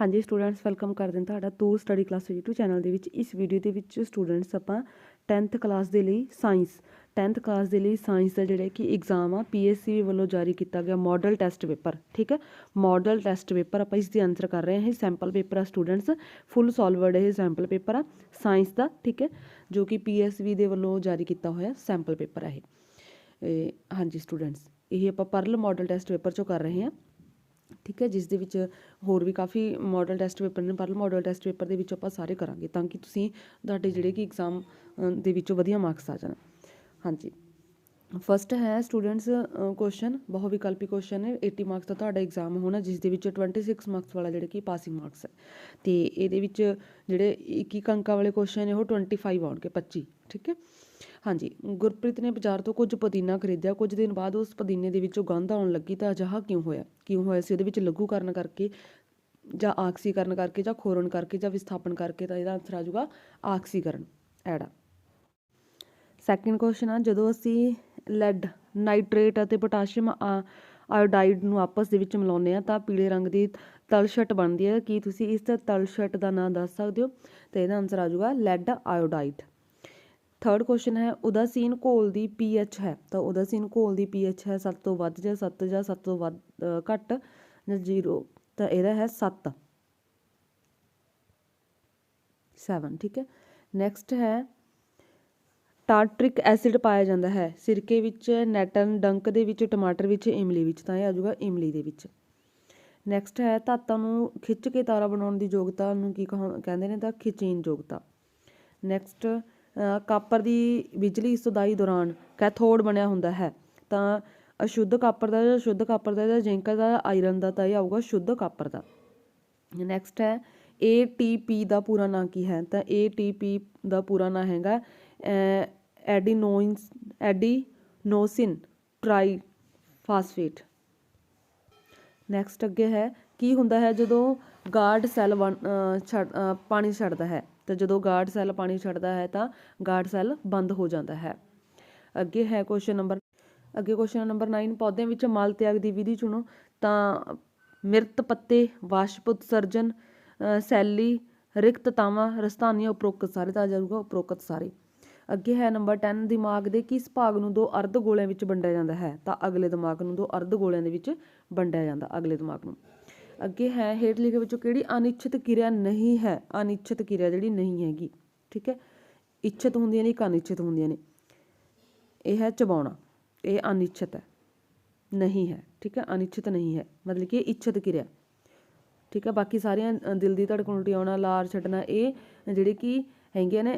हाँ जी students welcome कर दें तुहाडा to study class YouTube channel ਦੇ ਵਿੱਚ इस वीडियो ਦੇ ਵਿੱਚ स्टूडेंट्स ਆਪਾਂ 10th ਕਲਾਸ ਦੇ ਲਈ ਸਾਇੰਸ 10th ਕਲਾਸ ਦੇ ਲਈ ਸਾਇੰਸ ਦਾ ਜਿਹੜਾ ਕਿ ਐਗਜ਼ਾਮ ਆ ਪੀਐਸਸੀ ਵੱਲੋਂ ਜਾਰੀ ਕੀਤਾ ਗਿਆ ਮਾਡਲ ਟੈਸਟ ਪੇਪਰ ਠੀਕ ਹੈ ਮਾਡਲ ਟੈਸਟ ਪੇਪਰ ਆਪਾਂ ਇਸ ਦੀ ਆਨਸਰ ਕਰ ਰਹੇ ਹਾਂ ਇਹ ਸੈਂਪਲ ਪੇਪਰ ਆ ਸਟੂਡੈਂਟਸ ਫੁੱਲ ਸੋਲਵਡ ਇਹ ਸੈਂਪਲ ਪੇਪਰ ਆ ਸਾਇੰਸ ਦਾ ਠੀਕ ਹੈ ਜੋ ਕਿ ਪੀਐਸਸੀ ਦੇ ਵੱਲੋਂ ਜਾਰੀ ਕੀਤਾ ਹੋਇਆ ਸੈਂਪਲ ਪੇਪਰ ਹੈ ਇਹ ਹਾਂਜੀ ਸਟੂਡੈਂट्स ਇਹ ਆਪਾਂ ਪਰਲ ਮਾਡਲ ਟੈਸਟ ਪੇਪਰ ਚੋਂ ਕਰ ਰਹੇ ਹਾਂ ठीक है जिस दे विच होर भी काफ़ी मॉडल टैसट पेपर ने पर मॉडल टैसट पेपर दे विच आपां सारे करांगे ताकि तुसीं तुहाडे जिहड़े कि एग्जाम दे विचों वधिया मार्क्स आ जाण। हाँ जी फस्ट है स्टूडेंट्स क्वेश्चन बहु विकल्पी क्वेश्चन है 80 मार्क्स का तुहाडा एग्जाम होना जिस दे विच 26 मार्क्स वाला जिहड़ा कि पासिंग मार्क्स है तो ये जिहड़े 21 अंकां वाले क्वेश्चन है वो 25 आउणगे 25 ठीक है। हाँ जी गुरप्रीत ने बाजार तो कुछ पुदीना खरीदिया कुछ दिन बाद उस पुदीने के विचों गंध आउण लगी तो अजिहा क्यों होया सी उहदे विच लघूकरण करके जां आक्सीकरण करके जां खोरण करके जां विस्थापन करके तो इहदा आंसर आ जाऊगा आक्सीकरण ऐड़ा। सैकेंड क्वेश्चन आ जदों असीं लैड नाइट्रेट अते पोटाशियम आयोडाइड नूं आपस दे विच मिलाउने आ तां पीले रंग की तलछट बनदी है कि तुसीं इस तलछट का नाम दस सकदे हो तो इहदा आंसर आ जाऊगा लैड आयोडाइड। थर्ड क्वेश्चन है उदासीन घोल की पीएच है तो उदासीन घोल की पीएच है 7 तो वध जां 7 जां 7 तो घट जां 0 तो यह है 7 ठीक है। नैक्सट है टार्ट्रिक एसिड पाया जाता है सिरके विच नैटन डंक दे विच टमाटर विच इमली विच तो यह आ जाऊगा इमली दे विच। नैक्सट है धातां नूं खिच के तारा बनाउण दी योग्यता नूं की कहंदे ने तां खिचीन योग्यता। नैक्सट कापर की बिजली सुदाई दौरान कैथोड बनया हुंदा है तो अशुद्ध कापर का शुद्ध कापर का जिंक का आयरन का तो यह आऊगा शुद्ध कापर का। नैक्सट है ATP का पूरा नाम की है तो ATP का पूरा नाम हैगा एडिनोसिन ट्राईफास्फेट। नैक्सट अगे है की हुंदा है जदों गार्ड सैल पानी छड्डदा है तो जो गार्ड सैल पानी छड्डदा है तो गार्ड सैल बंद हो जाता है। अगे है क्वेश्चन नंबर 9 पौधों में मल त्याग की विधि चुनो तो मृत पत्ते वाष्प उत्सर्जन सैली रिक्त तावां रसधानियां उपरोक्त सारे तो आ जाऊगा उपरोक्त सारे। अगे है नंबर 10 दिमाग के किस भाग नूं दो अर्ध गोलियां विच वंडिया जाता है तो अगले दिमाग नूं दो अर्ध गोलियां दे विच वंडिया जाता अगले दिमाग नूं। अगे है हेठ लिखे विचों किहड़ी अनिच्छित क्रिया नहीं है अनिच्छित क्रिया जिहड़ी नहीं हैगी ठीक है इच्छित होंदियां ने एक अनिच्छित होंदियां ने यह है चबाउणा ये अनिच्छित है नहीं है ठीक है अनिच्छित नहीं है मतलब कि इच्छित क्रिया ठीक है। बाकी सारियां दिल की धड़कन उल्टी आउणा लार छड्डना ये जिहड़ी कि हैगियां ने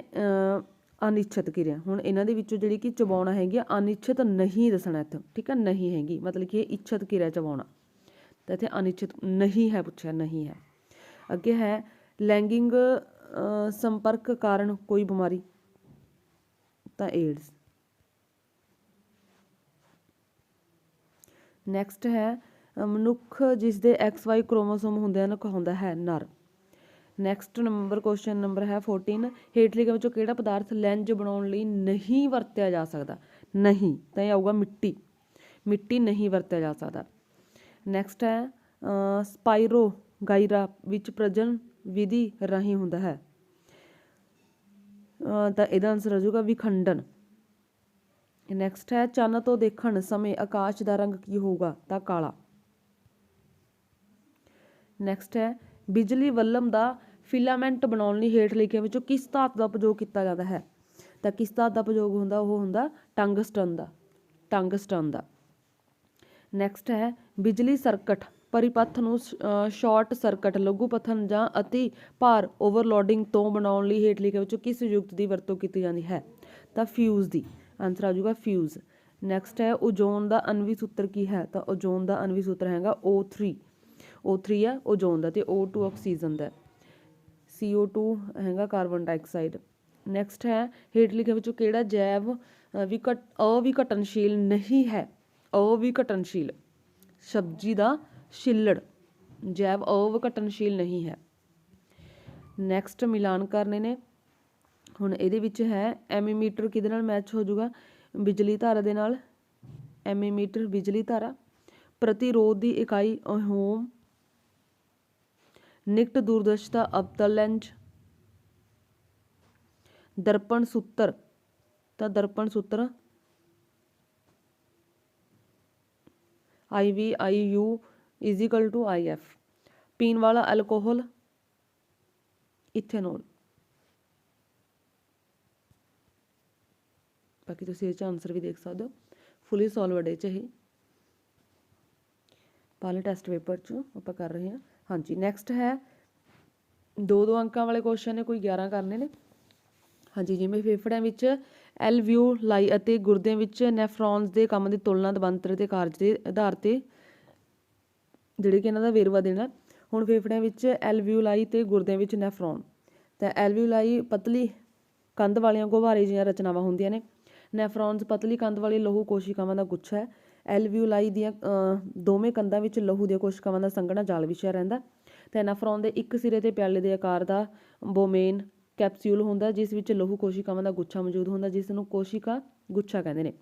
अनिच्छित क्रिया हुण इन्हां दे विचों जिहड़ी कि चबाउणा हैगी अनिच्छित नहीं दसना इत्थे ठीक है नहीं हैगी मतलब कि इच्छित क्रिया चबाउणा तो इत्थे अनिच्छित नहीं है पूछा नहीं है। अगे है लैंगिक संपर्क कारण कोई बीमारी तो एड्स। नैक्सट है मनुख जिसदे XY क्रोमोसोम होंदे हैं कहलाउंदा है नर। नैक्सट क्वेश्चन नंबर है 14 हेठ लिखे विचों किहड़ा पदार्थ लैंज बनाउण लई नहीं वरत्या जा सकदा नहीं तो यह आऊगा मिट्टी मिट्टी नहीं वरत्या जा सकदा। नैक्सट है स्पाइरो गायरा विच प्रजन विधि राही हुंदा है तो इहदा आंसर आ जाऊगा विखंडन। नैक्सट है चंद तो देखण समय आकाश का रंग की होगा तो काला। नैक्सट है बिजली बल्ब का फिलामेंट बनाउण लई हेठ लिखे विचों किस धातु का उपयोग किया जाता है तो किस धातु का उपयोग हुंदा वो हुंदा टंगस्टन का। नैक्सट है बिजली सर्किट परिपथ नूं शॉर्ट सर्किट लघु पथन जां अति भार ओवरलोडिंग तो बनाउण लई हेठ लिखे विचों किस युक्त की वरतों की जाती है तो फ्यूज़ की आंसर आ जाऊगा फ्यूज़। नैक्सट है ओजोन का अणवी सूत्र की है तो ओजोन का अणवी सूत्र हैगा O3 है ओजोन का तो O2 ऑक्सीजन का CO2 हैगा कार्बन डाइऑक्साइड। नैक्सट है हेठ लिखे विचों किहड़ा जैव अविघटनशील नहीं है अविघटनशील सब्जी का छिल्लड़ जैव अविघटनशील नहीं है। नैक्सट मिलान करने ने हुण इहदे विच है एमीमीटर किहदे नाल मैच हो जाऊगा बिजली धारा दे नाल एमीमीटर बिजली धारा प्रतिरोध की इकाई ओम ਨਿਕਟ ਦੂਰਦਰਸ਼ਤਾ ਅਵਤਲ ਲੈਂਜ। ਦਰਪਣ ਸੂਤਰ ਤਾਂ ਦਰਪਣ ਸੂਤਰ IVIU = IF। ਪੀਣ ਵਾਲਾ ਐਲਕੋਹਲ ਇਥੇਨੋਲ। ਬਾਕੀ ਤੁਸੀਂ ਇਹ 'ਚ ਆਨਸਰ ਵੀ ਦੇਖ ਸਕਦੇ ਹੋ, ਫੁੱਲੀ ਸੋਲਵਡ ਇਹ 'ਚ ਇਹ ਪਹਿਲੇ ਟੈਸਟ ਪੇਪਰ 'ਚ ਆਪਾਂ ਕਰ ਰਹੇ ਹਾਂ। ਹਾਂਜੀ, ਨੈਕਸਟ ਹੈ 2 ਅੰਕਾਂ ਵਾਲੇ ਕੁਐਸਚਨ ਨੇ, ਕੋਈ 11 ਕਰਨੇ ਨੇ। ਹਾਂਜੀ, ਜਿਵੇਂ ਫੇਫੜਿਆਂ ਵਿੱਚ ਐਲਵਿਓਲਾਈ ਅਤੇ ਗੁਰਦਿਆਂ ਵਿੱਚ ਨੈਫਰੋਨਸ ਦੇ ਕੰਮ ਦੀ ਤੁਲਨਾ ਦਵੰਤਰ ਦੇ ਕਾਰਜ ਦੇ ਆਧਾਰ ਤੇ ਜਿਹੜੇ ਕਿ ਇਹਨਾਂ ਦਾ ਵੇਰਵਾ ਦੇਣਾ। ਹੁਣ ਫੇਫੜਿਆਂ ਵਿੱਚ ਐਲਵਿਓਲਾਈ ਤੇ ਗੁਰਦਿਆਂ ਵਿੱਚ ਨੈਫਰੋਨ। ਤਾਂ ਐਲਵਿਓਲਾਈ ਪਤਲੀ ਕੰਧ ਵਾਲੀਆਂ ਗੁਬਾਰੇ ਜਿਹੀਆਂ ਰਚਨਾਵਾਂ ਹੁੰਦੀਆਂ ਨੇ। ਨੈਫਰੋਨਸ ਪਤਲੀ ਕੰਧ ਵਾਲੀ ਲਹੂ ਕੋਸ਼ਿਕਾਵਾਂ ਦਾ ਗੁੱਛਾ ਹੈ। ਐਲਵਿਓਲਾਈ ਦੀਆਂ ਦੋਵੇਂ ਕੰਧਾਂ ਵਿੱਚ ਲਹੂ ਦੀਆਂ ਕੋਸ਼ਿਕਾਵਾਂ ਦਾ ਸੰਘਣਾ ਜਾਲ ਵਿਛਿਆ ਰਹਿੰਦਾ। ਤੇ ਨੈਫਰੋਨ ਦੇ ਇੱਕ ਸਿਰੇ ਤੇ ਪਿਆਲੇ ਦੇ ਆਕਾਰ ਦਾ ਬੋਮੇਨ ਕੈਪਸੂਲ ਹੁੰਦਾ, ਜਿਸ ਵਿੱਚ ਲਹੂ ਕੋਸ਼ਿਕਾਵਾਂ ਦਾ ਗੁੱਛਾ ਮੌਜੂਦ ਹੁੰਦਾ, ਜਿਸ ਨੂੰ ਕੋਸ਼ਿਕਾ ਗੁੱਛਾ ਕਹਿੰਦੇ ਨੇ।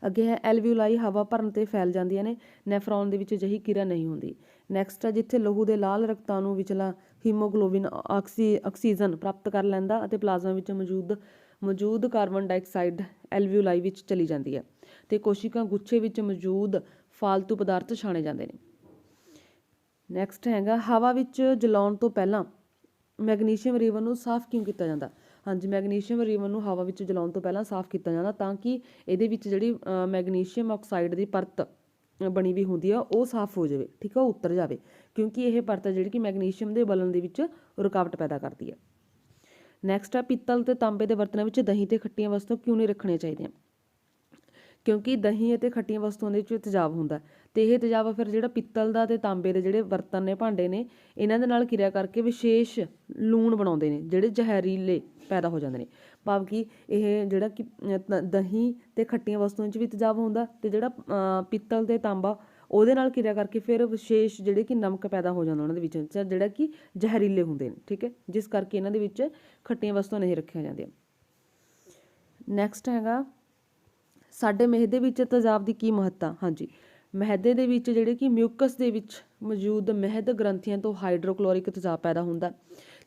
ਅੱਗੇ ਹੈ ਐਲਵਿਓਲਾਈ ਹਵਾ ਭਰਨ ਤੇ ਫੈਲ ਜਾਂਦੀਆਂ ਨੇ। ਨੈਫਰੋਨ ਦੇ ਵਿੱਚ ਅਜਿਹੀ ਕਿਰਿਆ ਨਹੀਂ ਹੁੰਦੀ। ਨੈਕਸਟ ਹੈ ਜਿੱਥੇ ਲਹੂ ਦੇ ਲਾਲ ਰਕਤਾਣੂ ਵਿਚਲਾ ਹੀਮੋਗਲੋਬਿਨ ਆਕਸੀਜਨ ਪ੍ਰਾਪਤ ਕਰ ਲੈਂਦਾ ਅਤੇ ਪਲਾਜ਼ਮਾ ਵਿੱਚ ਮੌਜੂਦ ਕਾਰਬਨ ਡਾਈਆਕਸਾਈਡ ਐਲਵਿਓਲਾਈ ਵਿੱਚ ਚਲੀ ਜਾਂਦੀ ਹੈ ਤੇ ਕੋਸ਼ਿਕਾ ਗੁੱਛੇ ਵਿੱਚ ਮੌਜੂਦ ਫਾਲਤੂ ਪਦਾਰਥ ਛਾਣੇ ਜਾਂਦੇ ਨੇ। ਨੈਕਸਟ ਹੈਗਾ ਹਵਾ ਵਿੱਚ ਜਲਾਉਣ ਤੋਂ ਪਹਿਲਾਂ ਮੈਗਨੀਸ਼ੀਅਮ ਰੀਵਨ ਨੂੰ ਸਾਫ਼ ਕਿਉਂ ਕੀਤਾ ਜਾਂਦਾ। ਹਾਂਜੀ, ਮੈਗਨੀਸ਼ੀਅਮ ਰੀਵਨ ਨੂੰ ਹਵਾ ਵਿੱਚ ਜਲਾਉਣ ਤੋਂ ਪਹਿਲਾਂ ਸਾਫ਼ ਕੀਤਾ ਜਾਂਦਾ ਤਾਂ ਕਿ ਇਹਦੇ ਵਿੱਚ ਜਿਹੜੀ ਮੈਗਨੀਸ਼ੀਅਮ ਆਕਸਾਈਡ ਦੀ ਪਰਤ ਬਣੀ ਵੀ ਹੁੰਦੀ ਆ ਉਹ ਸਾਫ਼ ਹੋ ਜਾਵੇ, ਠੀਕ ਆ, ਉਹ ਉਤਰ ਜਾਵੇ, ਕਿਉਂਕਿ ਇਹ ਪਰਤ ਜਿਹੜੀ ਕਿ ਮੈਗਨੀਸ਼ੀਅਮ ਦੇ ਬਲਨ ਦੇ ਵਿੱਚ ਰੁਕਾਵਟ ਪੈਦਾ ਕਰਦੀ ਹੈ। ਨੈਕਸਟ ਹੈ ਪਿੱਤਲ ਤੇ ਤਾਂਬੇ ਦੇ ਬਰਤਨਾਂ ਵਿੱਚ ਦਹੀਂ ਤੇ ਖੱਟੀਆਂ ਵਸਤੂਆਂ ਕਿਉਂ ਨਹੀਂ ਰੱਖਣੀਆਂ ਚਾਹੀਦੀਆਂ। ਕਿਉਂਕਿ ਦਹੀਂ ਅਤੇ ਖੱਟੀਆਂ ਵਸਤੂਆਂ ਦੇ ਵਿੱਚ ਤੇਜ਼ਾਬ ਹੁੰਦਾ ਤੇ ਇਹ ਤੇਜ਼ਾਬ ਫਿਰ ਜਿਹੜਾ ਪਿੱਤਲ ਦਾ ਤੇ ਤਾਂਬੇ ਦੇ ਜਿਹੜੇ ਬਰਤਨ ਨੇ, ਭਾਂਡੇ ਨੇ, ਇਹਨਾਂ ਦੇ ਨਾਲ ਕਿਰਿਆ ਕਰਕੇ ਵਿਸ਼ੇਸ਼ ਲੂਣ ਬਣਾਉਂਦੇ ਨੇ ਜਿਹੜੇ ਜ਼ਹਿਰੀਲੇ ਪੈਦਾ ਹੋ ਜਾਂਦੇ ਨੇ। ਭਾਵ ਕਿ ਇਹ ਜਿਹੜਾ ਕਿ ਦਹੀਂ ਤੇ ਖੱਟੀਆਂ ਵਸਤੂਆਂ 'ਚ ਵੀ ਤੇਜ਼ਾਬ ਹੁੰਦਾ ਤੇ ਜਿਹੜਾ ਪਿੱਤਲ ਤੇ ਤਾਂਬਾ ਉਹਦੇ ਨਾਲ ਕਿਰਿਆ ਕਰਕੇ ਫਿਰ ਵਿਸ਼ੇਸ਼ ਜਿਹੜੇ ਕਿ ਨਮਕ ਪੈਦਾ ਹੋ ਜਾਂਦਾ ਉਹਨਾਂ ਦੇ ਵਿੱਚ, ਜਿਹੜਾ ਕਿ ਜ਼ਹਿਰੀਲੇ ਹੁੰਦੇ ਨੇ, ਠੀਕ ਹੈ, ਜਿਸ ਕਰਕੇ ਇਹਨਾਂ ਦੇ ਵਿੱਚ ਖੱਟੀਆਂ ਵਸਤੂਆਂ ਨਹੀਂ ਰੱਖੀਆਂ ਜਾਂਦੀਆਂ। ਨੈਕਸਟ ਹੈਗਾ ਸਾਡੇ ਮਿਹਦੇ ਵਿੱਚ ਤੇਜ਼ਾਬ ਦੀ ਕੀ ਮਹੱਤਤਾ। ਹਾਂਜੀ, ਮਿਹਦੇ ਦੇ ਵਿੱਚ ਜਿਹੜੇ ਕਿ ਮਿਊਕਸ ਦੇ ਵਿੱਚ ਮੌਜੂਦ ਮਿਹਦ ਗ੍ਰੰਥੀਆਂ ਤੋਂ ਹਾਈਡਰੋਕਲੋਰਿਕ ਤੇਜ਼ਾਬ ਪੈਦਾ ਹੁੰਦਾ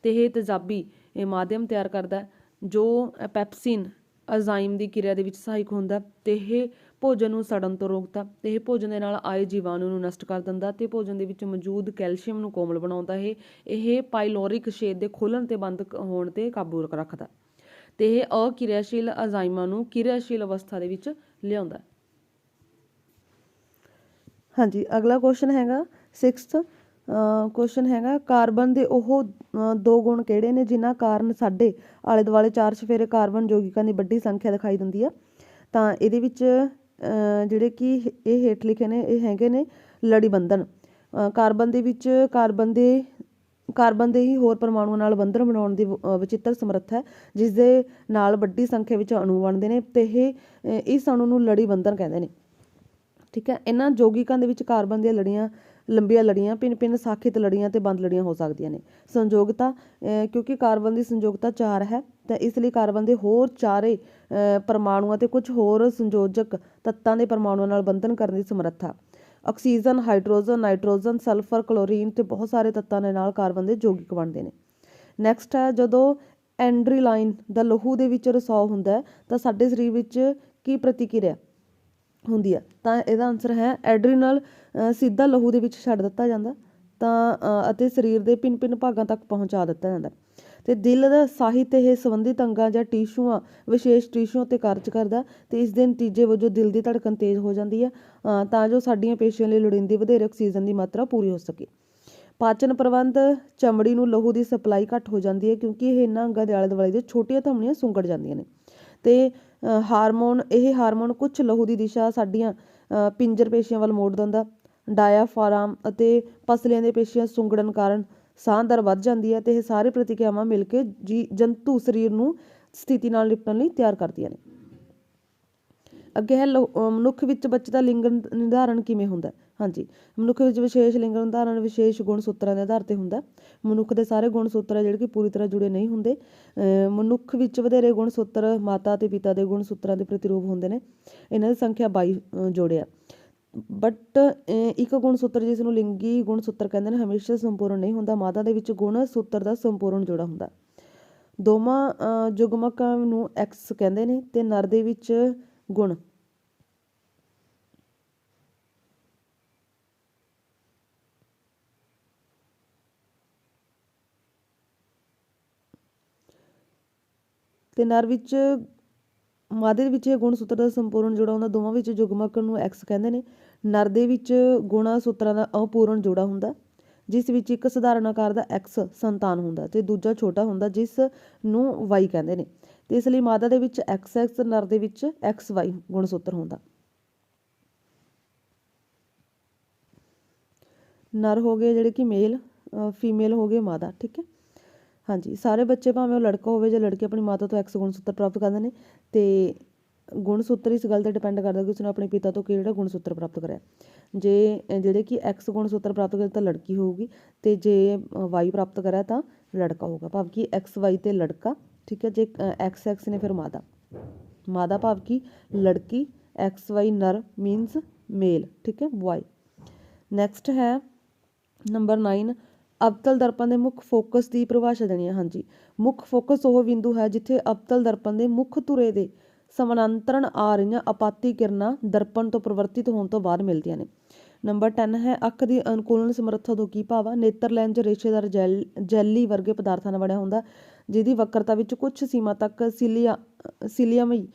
ਤੇ ਇਹ ਤੇਜ਼ਾਬੀ ਮਾਧਿਅਮ ਤਿਆਰ ਕਰਦਾ ਜੋ ਪੈਪਸਿਨ ਐਂਜ਼ਾਈਮ ਦੀ ਕਿਰਿਆ ਦੇ ਵਿੱਚ ਸਹਾਇਕ ਹੁੰਦਾ ਤੇ ਇਹ ਭੋਜਨ ਨੂੰ ਸੜਨ ਤੋਂ ਰੋਕਦਾ ਤੇ ਇਹ ਭੋਜਨ ਦੇ ਨਾਲ ਆਏ ਜੀਵਾਣੂ ਨੂੰ ਨਸ਼ਟ ਕਰ ਦਿੰਦਾ ਤੇ ਭੋਜਨ ਦੇ ਵਿੱਚ ਮੌਜੂਦ ਕੈਲਸ਼ੀਅਮ ਨੂੰ ਕੋਮਲ ਬਣਾਉਂਦਾ। ਇਹ ਪਾਈਲੋਰਿਕ ਛੇਦ ਦੇ ਖੋਲ੍ਹਣ ਤੇ ਬੰਦ ਹੋਣ ਤੇ ਕਾਬੂ ਰੱਖਦਾ ਤੇ ਇਹ ਅਕਿਰਿਆਸ਼ੀਲ ਐਂਜ਼ਾਈਮਾਂ ਨੂੰ ਕਿਰਿਆਸ਼ੀਲ ਅਵਸਥਾ ਦੇ ਵਿੱਚ ਲਿਆਉਂਦਾ। ਹਾਂਜੀ, ਅਗਲਾ ਕੁਐਸਚਨ ਹੈਗਾ 6th ਕੁਐਸਚਨ ਹੈਗਾ ਕਾਰਬਨ ਦੇ ਉਹ 2 ਗੁਣ ਕਿਹੜੇ ਨੇ ਜਿਨ੍ਹਾਂ ਕਾਰਨ ਸਾਡੇ ਆਲੇ ਦੁਆਲੇ 4 ਚੁਫੇਰੇ ਕਾਰਬਨ ਯੌਗਿਕਾਂ ਦੀ ਵੱਡੀ ਸੰਖਿਆ ਦਿਖਾਈ ਦਿੰਦੀ ਆ। ਤਾਂ ਇਹਦੇ ਵਿੱਚ ਜਿਹੜੇ ਕਿ ਇਹ ਹੇਠ ਲਿਖੇ ਨੇ ਇਹ ਹੈਗੇ ਨੇ ਲੜੀ ਬੰਧਨ। ਕਾਰਬਨ ਦੇ ਵਿੱਚ ਕਾਰਬਨ ਦੇ ਹੀ ਹੋਰ ਪਰਮਾਣੂਆਂ ਨਾਲ ਬੰਧਨ ਬਣਾਉਣ ਦੀ ਵਿਚਿੱਤਰ ਸਮਰੱਥਾ ਹੈ, ਜਿਸ ਦੇ ਨਾਲ ਵੱਡੀ ਸੰਖਿਆ ਵਿੱਚ ਅਣੂ ਬਣਦੇ ਨੇ ਤੇ ਇਸ ਅਣੂ ਨੂੰ ਲੜੀ ਬੰਧਨ ਕਹਿੰਦੇ ਨੇ, ਠੀਕ ਹੈ। ਇਹਨਾਂ ਯੌਗਿਕਾਂ ਦੇ ਵਿੱਚ ਕਾਰਬਨ ਦੀਆਂ ਲੜੀਆਂ ਲੰਬੀਆਂ ਲੜੀਆਂ, ਭਿੰਨ ਸਾਖਿਤ ਲੜੀਆਂ ਤੇ ਬੰਦ ਲੜੀਆਂ ਹੋ ਸਕਦੀਆਂ ਨੇ। ਸੰਯੋਗਤਾ ਕਿਉਂਕਿ ਕਾਰਬਨ ਦੀ ਸੰਯੋਗਤਾ 4 ਹੈ ਤਾਂ ਇਸ ਲਈ ਕਾਰਬਨ ਦੇ ਹੋਰ ਚਾਰੇ ਪਰਮਾਣੂਆਂ ਤੇ ਕੁਝ ਹੋਰ ਸੰਯੋਜਕ ਤੱਤਾਂ ਦੇ ਪਰਮਾਣੂਆਂ ਨਾਲ ਬੰਧਨ ਕਰਨ ਦੀ ਸਮਰੱਥਾ। Oxygen, hydrogen, nitrogen, sulphur, chlorine ਤੇ ਬਹੁਤ ਸਾਰੇ ਤੱਤਾਂ ਦੇ ਨਾਲ ਕਾਰਬਨ ਦੇ ਯੌਗਿਕ ਬਣਦੇ ਨੇ। ਨੈਕਸਟ ਹੈ ਜਦੋਂ ਐਂਡਰੀਲਾਈਨ ਦਾ ਲਹੂ ਦੇ ਵਿੱਚ ਰਸਾਅ ਹੁੰਦਾ ਹੈ ਤਾਂ ਸਾਡੇ ਸਰੀਰ ਵਿੱਚ ਕੀ ਪ੍ਰਤੀਕਿਰਿਆ ਹੁੰਦੀ ਹੈ। ਤਾਂ ਇਹਦਾ ਆਨਸਰ ਹੈ ਐਡਰੀਨਲ ਸਿੱਧਾ ਲਹੂ ਦੇ ਵਿੱਚ ਛੱਡ ਦਿੱਤਾ ਜਾਂਦਾ ਤਾਂ ਅਤੇ ਸਰੀਰ ਦੇ ਭਿੰਨ ਭਾਗਾਂ ਤੱਕ ਪਹੁੰਚਾ ਦਿੱਤਾ ਜਾਂਦਾ ਤੇ ਦਿਲ ਦਾ ਸਾਹਿਤ ਇਹ ਸੰਬੰਧਿਤ ਅੰਗਾਂ ਜਾਂ ਟਿਸ਼ੂਆਂ ਵਿਸ਼ੇਸ਼ ਟਿਸ਼ੂਆਂ 'ਤੇ ਕਾਰਜ ਕਰਦਾ ਤੇ ਇਸ ਦੇ ਨਤੀਜੇ ਵਜੋਂ ਦਿਲ ਦੀ ਧੜਕਣ ਤੇਜ਼ ਹੋ ਜਾਂਦੀ ਹੈ ਤਾਂ ਜੋ ਸਾਡੀਆਂ ਪੇਸ਼ੀਆਂ ਲਈ ਲੋੜੀਂਦੀ ਵਧੇਰੇ ਆਕਸੀਜਨ ਦੀ ਮਾਤਰਾ ਪੂਰੀ ਹੋ ਸਕੇ। ਪਾਚਨ ਪ੍ਰਬੰਧ ਚਮੜੀ ਨੂੰ ਲਹੂ ਦੀ ਸਪਲਾਈ ਘੱਟ ਹੋ ਜਾਂਦੀ ਹੈ ਕਿਉਂਕਿ ਇਹ ਇਹਨਾਂ ਅੰਗਾਂ ਦੇ ਆਲੇ ਦੁਆਲੇ ਦੀਆਂ ਛੋਟੀਆਂ ਧਮਨੀਆਂ ਸੁੰਗੜ ਜਾਂਦੀਆਂ ਨੇ ਤੇ ਹਾਰਮੋਨ ਕੁਝ ਲਹੂ ਦੀ ਦਿਸ਼ਾ ਸਾਡੀਆਂ ਪਿੰਜਰ ਪੇਸ਼ੀਆਂ ਵੱਲ ਮੋੜ ਦਿੰਦਾ। ਡਾਇਆਫਾਰਮ ਅਤੇ ਪਸਲੀਆਂ ਦੀਆਂ ਪੇਸ਼ੀਆਂ ਸੁੰਗੜਨ ਕਾਰਨ ਸਾਹ ਦਰ ਵੱਧ ਜਾਂਦੀ ਹੈ ਤੇ ਇਹ ਸਾਰੇ ਪ੍ਰਤੀਕਿਰਿਆਵਾਂ ਮਿਲ ਕੇ ਜੰਤੂ ਸਰੀਰ ਨੂੰ ਸਥਿਤੀ ਨਾਲ ਨਿਪਟਣ ਲਈ ਤਿਆਰ ਕਰਦੀਆਂ ਨੇ। ਅੱਗੇ ਹੈ ਮਨੁੱਖ ਵਿੱਚ ਬੱਚੇ ਦਾ ਲਿੰਗ ਨਿਰਧਾਰਨ ਕਿਵੇਂ ਹੁੰਦਾ। ਹਾਂਜੀ, ਮਨੁੱਖ ਵਿੱਚ ਵਿਸ਼ੇਸ਼ ਲਿੰਗ ਨਿਰਧਾਰਨ ਵਿਸ਼ੇਸ਼ ਗੁਣ ਸੂਤਰਾਂ ਦੇ ਆਧਾਰ ਤੇ ਹੁੰਦਾ। ਮਨੁੱਖ ਦੇ ਸਾਰੇ ਗੁਣ ਸੂਤਰ ਜਿਹੜੇ ਕਿ ਪੂਰੀ ਤਰ੍ਹਾਂ ਜੁੜੇ ਨਹੀਂ ਹੁੰਦੇ। ਮਨੁੱਖ ਵਿੱਚ ਵਧੇਰੇ ਗੁਣ ਸੂਤਰ ਮਾਤਾ ਅਤੇ ਪਿਤਾ ਦੇ ਗੁਣ ਸੂਤਰਾਂ ਦੇ ਪ੍ਰਤੀਰੂਪ ਹੁੰਦੇ ਨੇ। ਇਹਨਾਂ ਦੀ ਸੰਖਿਆ 22 ਜੋੜੇ ਆ ਬਟ ਇੱਕ ਗੁਣ ਸੂਤਰ ਜਿਸ ਨੂੰ ਲਿੰਗੀ ਗੁਣ ਸੂਤਰ ਕਹਿੰਦੇ ਨੇ ਹਮੇਸ਼ਾ ਸੰਪੂਰਨ ਨਹੀਂ ਹੁੰਦਾ। ਮਾਦਾ ਦੇ ਵਿੱਚ ਗੁਣ ਸੂਤਰ ਦਾ ਸੰਪੂਰਨ ਜੋੜਾ ਹੁੰਦਾ। ਦੋਵਾਂ ਯੁਗਮਕਾਂ ਨੂੰ ਐਕਸ ਕਹਿੰਦੇ ਨੇ ਤੇ ਨਰ ਦੇ ਵਿੱਚ ਗੁਣ ਤੇ ਨਰ ਵਿੱਚ ਮਾਦੇ ਦੇ ਵਿੱਚ ਇਹ ਗੁਣ ਸੂਤਰ ਦਾ ਸੰਪੂਰਨ ਜੋੜਾ ਹੁੰਦਾ। ਦੋਵਾਂ ਵਿੱਚ ਯੁਗਮਕ ਨੂੰ ਐਕਸ ਕਹਿੰਦੇ ਨੇ। ਨਰ ਦੇ ਵਿੱਚ ਗੁਣਾ ਸੂਤਰਾਂ ਦਾ ਅਪੂਰਨ ਜੋੜਾ ਹੁੰਦਾ ਜਿਸ ਵਿੱਚ ਇੱਕ ਸਧਾਰਨ ਆਕਾਰ ਦਾ ਐਕਸ ਸੰਤਾਨ ਹੁੰਦਾ ਤੇ ਦੂਜਾ ਛੋਟਾ ਹੁੰਦਾ ਜਿਸ ਨੂੰ ਵਾਈ ਕਹਿੰਦੇ ਨੇ। ਤੇ ਇਸ ਲਈ ਮਾਦਾ ਦੇ ਵਿੱਚ ਐਕਸ ਐਕਸ, ਨਰ ਦੇ ਵਿੱਚ ਐਕਸ ਵਾਈ ਗੁਣ ਸੂਤਰ ਹੁੰਦਾ। ਨਰ ਹੋ ਗਏ ਜਿਹੜੇ ਕਿ ਮੇਲ, ਫੀਮੇਲ ਹੋ ਗਏ ਮਾਦਾ। ਠੀਕ ਹੈ, ਹਾਂਜੀ। ਸਾਰੇ ਬੱਚੇ ਭਾਵੇਂ ਉਹ ਲੜਕਾ ਹੋਵੇ ਜਾਂ ਲੜਕੀ ਆਪਣੀ ਮਾਤਾ ਤੋਂ ਐਕਸ ਗੁਣ ਸੂਤਰ ਪ੍ਰਾਪਤ ਕਰਦੇ ਨੇ ਤੇ ਗੁਣ ਸੂਤਰ ਇਸ ਗੱਲ 'ਤੇ ਡਿਪੈਂਡ ਕਰਦਾ ਕਿ ਉਸਨੇ ਆਪਣੇ ਪਿਤਾ ਤੋਂ ਕਿਹੜਾ ਗੁਣ ਸੂਤਰ ਪ੍ਰਾਪਤ ਕਰਿਆ। ਜੇ ਜਿਹੜੇ ਕਿ ਐਕਸ ਗੁਣ ਸੂਤਰ ਪ੍ਰਾਪਤ ਕਰੇ ਤਾਂ ਲੜਕੀ ਹੋਊਗੀ ਤੇ ਜੇ ਵਾਈ ਪ੍ਰਾਪਤ ਕਰਿਆ ਤਾਂ ਲੜਕਾ ਹੋਊਗਾ, ਭਾਵ ਕਿ ਐਕਸ ਵਾਈ ਤੇ ਲੜਕਾ। ਠੀਕ ਹੈ, ਜੇ ਐਕਸ ਐਕਸ ਨੇ ਫਿਰ ਮਾਦਾ, ਮਾਦਾ ਭਾਵ ਕਿ ਲੜਕੀ, ਐਕਸ ਵਾਈ ਨਰ ਮੀਨਸ ਮੇਲ। ਠੀਕ ਹੈ, ਬॉय। ਨੈਕਸਟ ਹੈ ਨੰਬਰ 9, ਅਵਤਲ ਦਰਪਣ ਦੇ ਮੁੱਖ ਫੋਕਸ ਦੀ ਪਰਿਭਾਸ਼ਾ ਦੇਣੀ ਹੈ। ਹਾਂਜੀ, ਮੁੱਖ ਫੋਕਸ ਉਹ ਬਿੰਦੂ ਹੈ ਜਿੱਥੇ ਅਵਤਲ ਦਰਪਣ ਦੇ ਮੁੱਖ ਧੁਰੇ ਦੇ ਸਮਾਨਾਂਤਰਨ ਆ ਰਹੀਆਂ ਆਪਾਤੀ ਕਿਰਨਾਂ ਦਰਪਣ ਤੋਂ ਪਰਿਵਰਤਿਤ ਹੋਣ ਤੋਂ ਬਾਅਦ ਮਿਲਦੀਆਂ ਨੇ। ਨੰਬਰ 10 ਹੈ ਅੱਖ ਦੀ ਅਨੁਕੂਲਨ ਸਮਰੱਥਾ ਤੋਂ ਕੀ ਭਾਵ ਆ? ਨੇਤਰ ਲੈਂਜ ਰੇਸ਼ੇਦਾਰ ਜੈਲੀ ਵਰਗੇ ਪਦਾਰਥਾਂ ਨਾਲ ਬਣਿਆ ਹੁੰਦਾ ਜਿਹਦੀ ਵਕਰਤਾ ਵਿੱਚ ਕੁਝ ਸੀਮਾ ਤੱਕ ਸੀਲੀਅਮਈ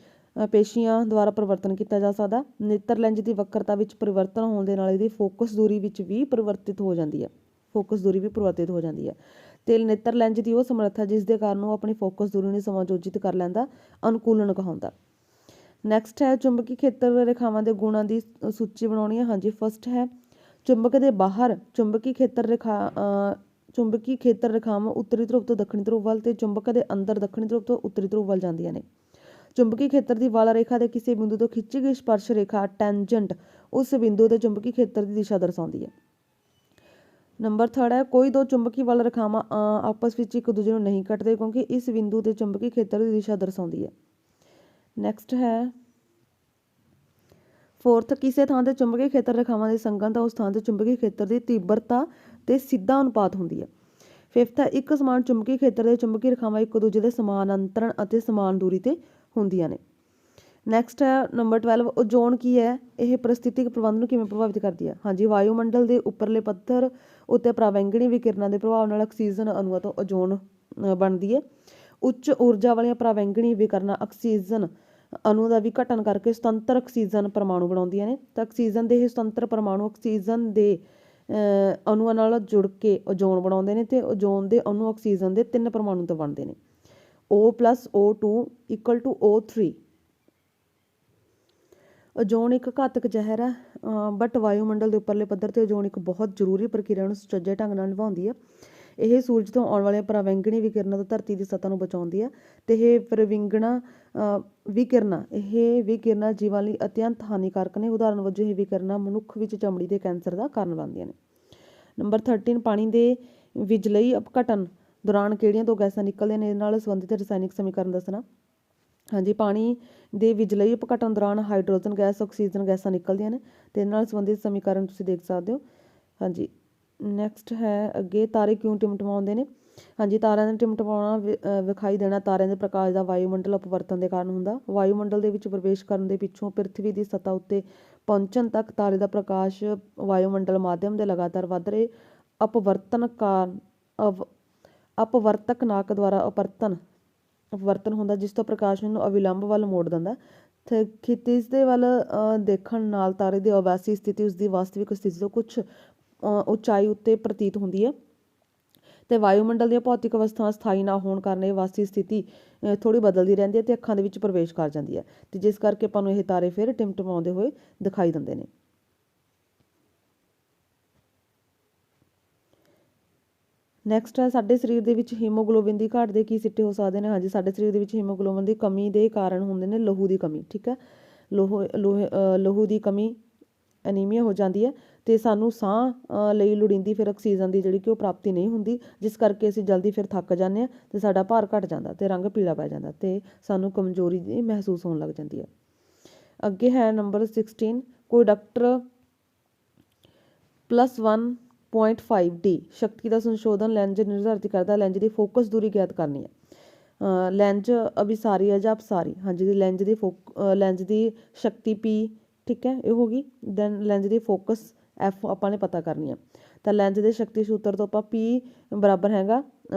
ਪੇਸ਼ੀਆਂ ਦੁਆਰਾ ਪਰਿਵਰਤਨ ਕੀਤਾ ਜਾ ਸਕਦਾ। ਨੇਤਰ ਲੈਂਜ ਦੀ ਵਕਰਤਾ ਵਿੱਚ ਪਰਿਵਰਤਨ ਹੋਣ ਦੇ ਨਾਲ ਇਹਦੀ ਫੋਕਸ ਦੂਰੀ ਵਿੱਚ ਵੀ ਪਰਿਵਰਤਿਤ ਹੋ ਜਾਂਦੀ ਹੈ, ਫੋਕਸ ਦੂਰੀ ਵੀ ਪਰਿਵਰਤਿਤ ਹੋ ਜਾਂਦੀ ਹੈ। ਤੇ ਨੇਤਰ ਲੈਂਜ ਦੀ ਉਹ ਸਮਰੱਥਾ ਜਿਸ ਦੇ ਕਾਰਨ ਉਹ ਆਪਣੀ ਫੋਕਸ ਦੂਰੀ ਨੂੰ ਸਮਾਯੋਜਿਤ ਕਰ ਲੈਂਦਾ, ਅਨੁਕੂਲਨ ਕਹਾਉਂਦਾ। ਨੈਕਸਟ ਹੈ ਚੁੰਬਕੀ ਖੇਤਰ ਰੇਖਾਵਾਂ ਦੇ ਗੁਣਾਂ ਦੀ ਸੂਚੀ ਬਣਾਉਣੀ ਹੈ। ਹਾਂਜੀ, ਫਸਟ ਹੈ ਚੁੰਬਕ ਦੇ ਬਾਹਰ ਚੁੰਬਕੀ ਖੇਤਰ ਰੇਖਾਵਾਂ ਉੱਤਰੀ ਧਰੁਵ ਤੋਂ ਦੱਖਣੀ ਧਰੁਵ ਵੱਲ ਤੇ ਚੁੰਬਕ ਦੇ ਅੰਦਰ ਦੱਖਣੀ ਧਰੁਵ ਤੋਂ ਉੱਤਰੀ ਧਰੁਵ ਵੱਲ ਜਾਂਦੀਆਂ ਨੇ। ਚੁੰਬਕੀ ਖੇਤਰ ਦੀ ਵਾਲਾ ਰੇਖਾ ਦੇ ਕਿਸੇ ਬਿੰਦੂ ਤੋਂ ਖਿੱਚੀ ਗਈ ਸਪਰਸ਼ ਰੇਖਾ ਟੈਂਜੈਂਟ ਉਸ ਬਿੰਦੂ ਦੇ ਚੁੰਬਕੀ ਖੇਤਰ ਦੀ ਦਿਸ਼ਾ ਦਰਸਾਉਂਦੀ ਹੈ। ਨੰਬਰ 3 ਹੈ ਕੋਈ ਦੋ ਚੁੰਬਕੀ ਵਾਲਾ ਰੇਖਾਵਾਂ ਆਪਸ ਵਿੱਚ ਇੱਕ ਦੂਜੇ ਨੂੰ ਨਹੀਂ ਕੱਟਦੇ ਕਿਉਂਕਿ ਇਸ ਬਿੰਦੂ ਦੇ ਚੁੰਬਕੀ ਖੇਤਰ ਦੀ ਦਿਸ਼ਾ ਦਰਸਾਉਂਦੀ ਹੈ। ਨੈਕਸਟ ਹੈ 4th ਕਿਸੇ ਥਾਂ ਤੇ ਚੁੰਬਕੀ ਖੇਤਰ ਰੇਖਾਵਾਂ ਦੀ ਸੰਗਤ ਤਾਂ ਉਸ ਥਾਂ ਤੇ ਚੁੰਬਕੀ ਖੇਤਰ ਦੀ ਤੀਬਰਤਾ ਤੇ ਸਿੱਧਾ ਅਨੁਪਾਤ ਹੁੰਦੀ ਹੈ। 5th ਹੈ ਇੱਕ ਸਮਾਨ ਚੁੰਬਕੀ ਖੇਤਰ ਦੇ ਚੁੰਬਕੀ ਰੇਖਾਵਾਂ ਇੱਕ ਦੂਜੇ ਦੇ ਸਮਾਨ ਅੰਤਰਨ ਅਤੇ ਸਮਾਨ ਦੂਰੀ ਤੇ ਹੁੰਦੀਆਂ ਨੇ। ਨੈਕਸਟ ਹੈ ਨੰਬਰ 12 ਓਜ਼ੋਨ ਕੀ ਹੈ? ਇਹ ਪਰਿਸਥਿਤਿਕ ਪ੍ਰਬੰਧ ਨੂੰ ਕਿਵੇਂ ਪ੍ਰਭਾਵਿਤ ਕਰਦੀ ਹੈ? ਹਾਂਜੀ, ਵਾਯੂਮੰਡਲ ਦੇ ਉੱਪਰਲੇ ਪੱਧਰ ਉੱਤੇ ਪਰਾਵੈਂਗਣੀ ਵਿਕਿਰਨਾਂ ਦੇ ਪ੍ਰਭਾਵ ਨਾਲ ਆਕਸੀਜਨ ਅਣੂਆਂ ਤੋਂ ਓਜ਼ੋਨ ਬਣਦੀ ਹੈ। ਉੱਚ ਊਰਜਾ ਵਾਲੀਆਂ ਪਰਾਵੈਂਗਣੀ ਵਿਕਿਰਨਾਂ ਆਕਸੀਜਨ ਅਣੂ ਦਾ ਵਿਘਟਨ ਕਰਕੇ ਸੁਤੰਤਰ ਆਕਸੀਜਨ ਪਰਮਾਣੂ ਬਣਾਉਂਦੀਆਂ ਨੇ ਤਾਂ ਆਕਸੀਜਨ ਦੇ ਇਹ ਸੁਤੰਤਰ ਪਰਮਾਣੂ ਆਕਸੀਜਨ ਦੇ ਅਣੂਆਂ ਨਾਲ ਜੁੜ ਕੇ ਓਜ਼ੋਨ ਬਣਾਉਂਦੇ ਨੇ ਤੇ ਓਜ਼ੋਨ ਦੇ ਅਣੂ ਆਕਸੀਜਨ ਦੇ 3 ਪਰਮਾਣੂ ਤੋਂ ਬਣਦੇ ਨੇ, O+O2 = O3। ਓਜ਼ੋਨ ਇੱਕ ਘਾਤਕ ਜ਼ਹਿਰ ਹੈ ਬਟ ਵਾਯੂਮੰਡਲ ਦੇ ਉੱਪਰਲੇ ਪੱਧਰ ਤੇ ਓਜ਼ੋਨ ਇੱਕ ਬਹੁਤ ਜ਼ਰੂਰੀ ਪ੍ਰਕਿਰਿਆ ਨੂੰ ਸੁਚੱਜੇ ਢੰਗ ਨਾਲ ਨਿਭਾਉਂਦੀ ਹੈ। ਇਹ ਸੂਰਜ ਤੋਂ ਆਉਣ ਵਾਲੀਆਂ ਪਰਾਵੈਂਗਣੀ ਵਿਕਿਰਨਾਂ ਤੋਂ ਧਰਤੀ ਦੀ ਸਤ੍ਹਾ ਨੂੰ ਬਚਾਉਂਦੀ ਹੈ ਤੇ ਇਹ ਵਿਕਿਰਨਾਂ ਜੀਵਾਂ ਲਈ ਅਤਿਅੰਤ ਹਾਨੀਕਾਰਕ ਨੇ। ਉਦਾਹਰਨ ਵਜੋਂ ਇਹ ਵਿਕਿਰਨਾਂ ਮਨੁੱਖ ਵਿੱਚ ਚਮੜੀ ਦੇ ਕੈਂਸਰ ਦਾ ਕਾਰਨ ਬਣਦੀਆਂ ਨੇ। ਨੰਬਰ 13 ਪਾਣੀ ਦੇ ਬਿਜਲਈ ਅਪਘਟਨ ਦੌਰਾਨ ਕਿਹੜੀਆਂ ਦੋ ਗੈਸਾਂ ਨਿਕਲਦੀਆਂ ਨੇ? ਇਹਦੇ ਨਾਲ ਸੰਬੰਧਿਤ ਰਸਾਇਣਿਕ ਸਮੀਕਰਨ ਦੱਸਣਾ। ਹਾਂਜੀ, ਪਾਣੀ ਦੇ ਬਿਜਲਈ ਅਪਘਟਨ ਦੌਰਾਨ ਹਾਈਡਰੋਜਨ ਗੈਸ, ਆਕਸੀਜਨ ਗੈਸਾਂ ਨਿਕਲਦੀਆਂ ਨੇ ਤੇ ਇਹਦੇ ਨਾਲ ਸੰਬੰਧਿਤ ਸਮੀਕਰਨ ਤੁਸੀਂ ਦੇਖ ਸਕਦੇ ਹੋ। ਹਾਂਜੀ, ਨੈਕਸਟ ਹੈ ਅੱਗੇ ਤਾਰੇ ਕਿਉਂ ਟਿਮਟਿਮਾਉਂਦੇ ਨੇ? ਹਾਂਜੀ, ਤਾਰਿਆਂ ਦਾ ਟਿਮਟਿਮਾਉਣਾ ਵਿਖਾਈ ਦੇਣਾ ਤਾਰਿਆਂ ਦੇ ਪ੍ਰਕਾਸ਼ ਦਾ ਵਾਯੂਮੰਡਲ ਅਪਵਰਤਨ ਦੇ ਕਾਰਨ ਹੁੰਦਾ। ਵਾਯੂਮੰਡਲ ਦੇ ਵਿੱਚ ਪ੍ਰਵੇਸ਼ ਕਰਨ ਦੇ ਪਿੱਛੋਂ ਪ੍ਰਿਥਵੀ ਦੀ ਸਤ੍ਹਾ ਉੱਤੇ ਪਹੁੰਚਣ ਤੱਕ ਤਾਰੇ ਦਾ ਪ੍ਰਕਾਸ਼ ਵਾਯੂਮੰਡਲ ਮਾਧਿਅਮ ਦੇ ਲਗਾਤਾਰ ਵੱਧ ਰਹੇ ਅਪਵਰਤਕ ਦੁਆਰਾ ਅਪਵਰਤਨ ਹੁੰਦਾ ਜਿਸ ਤੋਂ ਪ੍ਰਕਾਸ਼ ਨੂੰ ਅਵਿਲੰਬ ਵੱਲ ਮੋੜ ਦਿੰਦਾ। ਖਿਤਿਜ ਦੇ ਵੱਲ ਦੇਖਣ ਨਾਲ ਤਾਰੇ ਦੀ ਆਭਾਸੀ ਸਥਿਤੀ ਉਸਦੀ ਵਾਸਤਵਿਕ ਸਥਿਤੀ ਤੋਂ ਕੁਝ ਉਚਾਈ ਉੱਤੇ ਪ੍ਰਤੀਤ ਹੁੰਦੀ ਹੈ ਤੇ ਵਾਯੂਮੰਡਲ ਦੀਆਂ ਭੌਤਿਕ ਅਵਸਥਾਵਾਂ ਸਥਾਈ ਨਾ ਹੋਣ ਕਾਰਨ ਇਹ ਵਾਸਤਵਿਕ ਸਥਿਤੀ ਥੋੜ੍ਹੀ ਬਦਲਦੀ ਰਹਿੰਦੀ ਹੈ ਤੇ ਅੱਖਾਂ ਦੇ ਵਿੱਚ ਪ੍ਰਵੇਸ਼ ਕਰ ਜਾਂਦੀ ਹੈ ਤੇ ਜਿਸ ਕਰਕੇ ਆਪਾਂ ਨੂੰ ਇਹ ਤਾਰੇ ਫਿਰ ਟਿਮਟਿਮਾਉਂਦੇ ਹੋਏ ਦਿਖਾਈ ਦਿੰਦੇ ਨੇ। ਨੈਕਸਟ ਹੈ ਸਾਡੇ ਸਰੀਰ ਦੇ ਵਿੱਚ ਹੀਮੋਗਲੋਬਿਨ ਦੀ ਘਾਟ ਦੇ ਕੀ ਸਿੱਟੇ ਹੋ ਸਕਦੇ ਨੇ? ਹਾਂਜੀ, ਸਾਡੇ ਸਰੀਰ ਦੇ ਵਿੱਚ ਹੀਮੋਗਲੋਬਿਨ ਦੀ ਕਮੀ ਦੇ ਕਾਰਨ ਹੁੰਦੇ ਨੇ ਲਹੂ ਦੀ ਕਮੀ। ਠੀਕ ਹੈ, ਲਹੂ ਦੀ ਕਮੀ ਐਨੀਮੀਆ ਹੋ ਜਾਂਦੀ ਹੈ ਤੇ ਸਾਨੂੰ ਸਾਹ ਲਈ ਲੋੜੀਂਦੀ ਫਿਰ ਆਕਸੀਜਨ ਦੀ ਜਿਹੜੀ ਕਿ ਉਹ ਪ੍ਰਾਪਤੀ ਨਹੀਂ ਹੁੰਦੀ ਜਿਸ ਕਰਕੇ ਅਸੀਂ ਜਲਦੀ ਫਿਰ ਥੱਕ ਜਾਂਦੇ ਹਾਂ ਤੇ ਸਾਡਾ ਭਾਰ ਘਟ ਜਾਂਦਾ ਤੇ ਰੰਗ ਪੀਲਾ ਪੈ ਜਾਂਦਾ ਤੇ ਸਾਨੂੰ ਕਮਜ਼ੋਰੀ ਦੀ ਮਹਿਸੂਸ ਹੋਣ ਲੱਗ ਜਾਂਦੀ ਹੈ। ਅੱਗੇ ਹੈ ਨੰਬਰ 16 ਕੋਈ ਡਾਕਟਰ +1.5 डी शक्ति का संशोधन ਲੈਂਜ निर्धारित करता ਲੈਂਜ ਦੀ ਫੋਕਸ ਦੂਰੀ ਗਿਆਤ ਕਰਨੀ ਹੈ। ਲੈਂਜ ਅਭਿਸਾਰੀ ਹੈ ਜਾਂ ਅਪਸਾਰੀ, ਹਾਂਜੀ ਲੈਂਜ ਦੀ ਲੈਂਜ ਦੀ ਸ਼ਕਤੀ P, ਠੀਕ ਹੈ ਇਹ ਹੋ ਗਈ। ਦੈਨ ਲੈਂਜ ਦੀ ਫੋਕਸ F ਆਪਾਂ ਨੇ ਪਤਾ ਕਰਨੀ ਹੈ। ਤਾਂ ਲੈਂਜ ਦੇ ਸ਼ਕਤੀ ਸੂਤਰ ਤੋਂ ਆਪਾਂ P ਬਰਾਬਰ ਹੈਗਾ